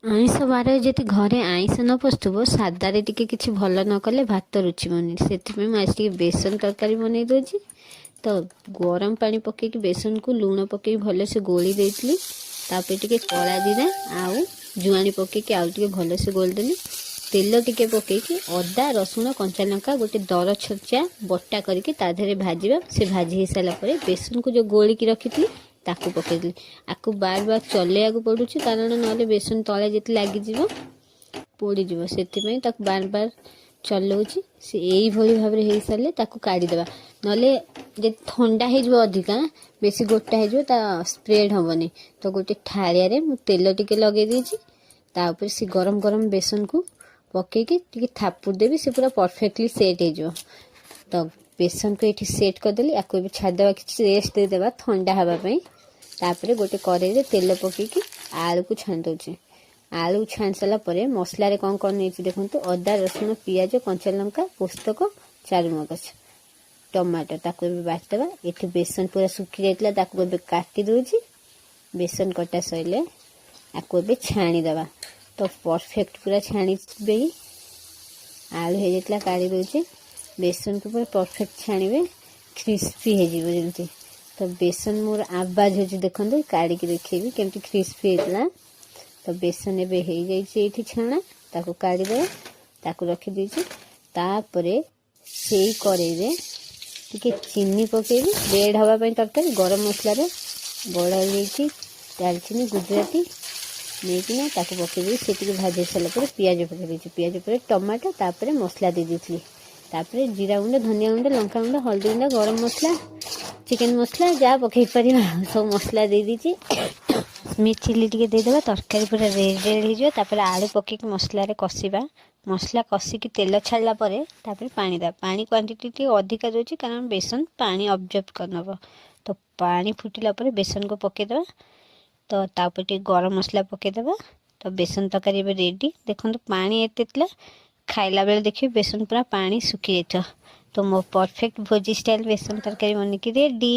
ଆଇଁଷ ବାର ଯଦି ଘରେ ଆଇଁଷ ନ ପଶୁଥିବ ସାଧାରେ ଟିକେ କିଛି ଭଲ ନ କଲେ ଭାତ ରୁଚିବନି। ସେଥିପାଇଁ ମୁଁ ଆଜି ଟିକେ ବେସନ ତରକାରୀ ବନେଇ ଦେଉଛି। ତ ଗରମ ପାଣି ପକେଇକି ବେସନକୁ ଲୁଣ ପକେଇକି ଭଲସେ ଗୋଳି ଦେଇଥିଲି। ତାପରେ ଟିକେ କଳା ଜିରା ଆଉ ଜୁଆଣି ପକେଇକି ଆଉ ଟିକେ ଭଲସେ ଗୋଳିଦେଲି। ତେଲ ଟିକେ ପକେଇକି ଅଦା ରସୁଣ କଞ୍ଚା ଲଙ୍କା ଗୋଟେ ଦର ଛଚା ବଟା କରିକି ତା ଦେହରେ ଭାଜିବା। ସେ ଭାଜି ହେଇସାରିଲା ପରେ ବେସନକୁ ଯେଉଁ ଗୋଳିକି ରଖିଥିଲି ତାକୁ ପକେଇଦେଲି। ଆକୁ ବାର ବାର ଚଲେଇବାକୁ ପଡ଼ୁଛି, କାରଣ ନହେଲେ ବେସନ ତଳେ ଯେତେ ଲାଗିଯିବ ପୋଡ଼ିଯିବ। ସେଥିପାଇଁ ତାକୁ ବାର ବାର ଚଲଉଛି। ସେ ଏଇଭଳି ଭାବରେ ହେଇସାରିଲେ ତାକୁ କାଢ଼ିଦେବା। ନହେଲେ ଯଦି ଥଣ୍ଡା ହେଇଯିବ ଅଧିକା, ବେଶୀ ଗୋଟା ହେଇଯିବ, ତା ସ୍ପ୍ରେଡ୍ ହେବନି। ତ ଗୋଟେ ଥାଳିଆରେ ମୁଁ ତେଲ ଟିକେ ଲଗେଇ ଦେଇଛି। ତା ଉପରେ ସେ ଗରମ ଗରମ ବେସନକୁ ପକେଇକି ଟିକେ ଥାପୁଡ଼ି ଦେବି। ସେ ପୁରା ପରଫେକ୍ଟଲି ସେଟ୍ ହେଇଯିବ। ତ ବେସନକୁ ଏଇଠି ସେଟ୍ କରିଦେଲି। ଆକୁ ଏବେ ଛାଡ଼ିଦେବା, କିଛି ରେଷ୍ଟ ଦେଇଦେବା ଥଣ୍ଡା ହେବା ପାଇଁ। ତାପରେ ଗୋଟେ କଡ଼େଇରେ ତେଲ ପକେଇକି ଆଳୁକୁ ଛାଣି ଦେଉଛି। ଆଳୁ ଛାଣି ସାରିଲା ପରେ ମସଲାରେ କ'ଣ କ'ଣ ନେଇଛି ଦେଖନ୍ତୁ। ଅଦା ରସୁଣ ପିଆଜ କଞ୍ଚା ଲଙ୍କା ପୋସ୍ତକ ଚାରୁମଗଜ ଟମାଟୋ, ତାକୁ ଏବେ ବାଟିଦେବା। ଏଠି ବେସନ ପୁରା ଶୁଖି ଯାଇଥିଲା, ତାକୁ ଏବେ କାଟି ଦେଉଛି। ବେସନ କଟା ସରିଲେ ଆକୁ ଏବେ ଛାଣିଦେବା। ତ ପରଫେକ୍ଟ ପୁରା ଛାଣିବେ। ଆଳୁ ହେଇଯାଇଥିଲା କାଢ଼ି ଦେଉଛି। ବେସନକୁ ପୁରା ପରଫେକ୍ଟ ଛାଣିବେ, କ୍ରିସ୍ପି ହେଇଯିବ ଯେମିତି। ତ ବେସନ ମୋର ଆବାଜ ହେଉଛି ଦେଖନ୍ତୁ, କାଢ଼ିକି ଦେଖେଇବି କେମିତି କ୍ରିସ୍ପି ହେଇଥିଲା। ତ ବେସନ ଏବେ ହେଇଯାଇଛି ଏଇଠି ଛାଣା, ତାକୁ କାଢ଼ିଦେବା। ତାକୁ ରଖିଦେଇଛି। ତାପରେ ସେଇ କଡ଼େଇରେ ଟିକେ ଚିନି ପକେଇବି ରେଡ୍ ହେବା ପାଇଁ ତରକାରୀ। ଗରମ ମସଲାରେ ବଡ଼ ଇଲାଇଚି ଡାଲଚିନି ଗୁଜୁରାତି ନେଇକିନା ତାକୁ ପକେଇଦେବି। ସେ ଟିକେ ଭାଜି ସାରିଲା ପରେ ପିଆଜ ପକେଇ ଦେଇଛି। ପିଆଜ ପରେ ଟମାଟୋ, ତାପରେ ମସଲା ଦେଇ ଦେଇଥିଲି। ତାପରେ ଜିରା ଗୁଣ୍ଡ ଧନିଆ ଗୁଣ୍ଡ ଲଙ୍କା ଗୁଣ୍ଡ ହଳଦୀ ଗୁଣ୍ଡ ଗରମ ମସଲା ଚିକେନ ମସଲା ଯାହା ପକେଇ ପାରିବା ସବୁ ମସଲା ଦେଇ ଦେଇଛି। ମିଟ୍ ଚିଲି ଟିକେ ଦେଇଦେବା। ତରକାରୀ ପୁରା ରେଡ୍ ହେଇଯିବ। ତାପରେ ଆଳୁ ପକେଇକି ମସଲାରେ କଷିବା। ମସଲା କଷିକି ତେଲ ଛାଡ଼ିଲା ପରେ ତାପରେ ପାଣି ଦେବା। ପାଣି କ୍ୱାଣ୍ଟିଟି ଟିକେ ଅଧିକା ଦେଉଛି, କାରଣ ବେସନ ପାଣି ଅବଜର୍ଭ କରିନେବ। ତ ପାଣି ଫୁଟିଲା ପରେ ବେସନକୁ ପକେଇଦେବା। ତ ତାପରେ ଟିକେ ଗରମ ମସଲା ପକେଇଦେବା। ତ ବେସନ ତରକାରୀ ଏବେ ରେଡ଼ି। ଦେଖନ୍ତୁ ପାଣି ଏତେ ଥିଲା, ଖାଇଲା ବେଳେ ଦେଖିବି ବେସନ ପୁରା ପାଣି ଶୁଖି ଯାଇଥିବ। ତ ମୋ ପରଫେକ୍ଟ ଭୋଜି ଷ୍ଟାଇଲ ବେସନ ତରକାରୀ ବନିକି ରେଡ଼ି।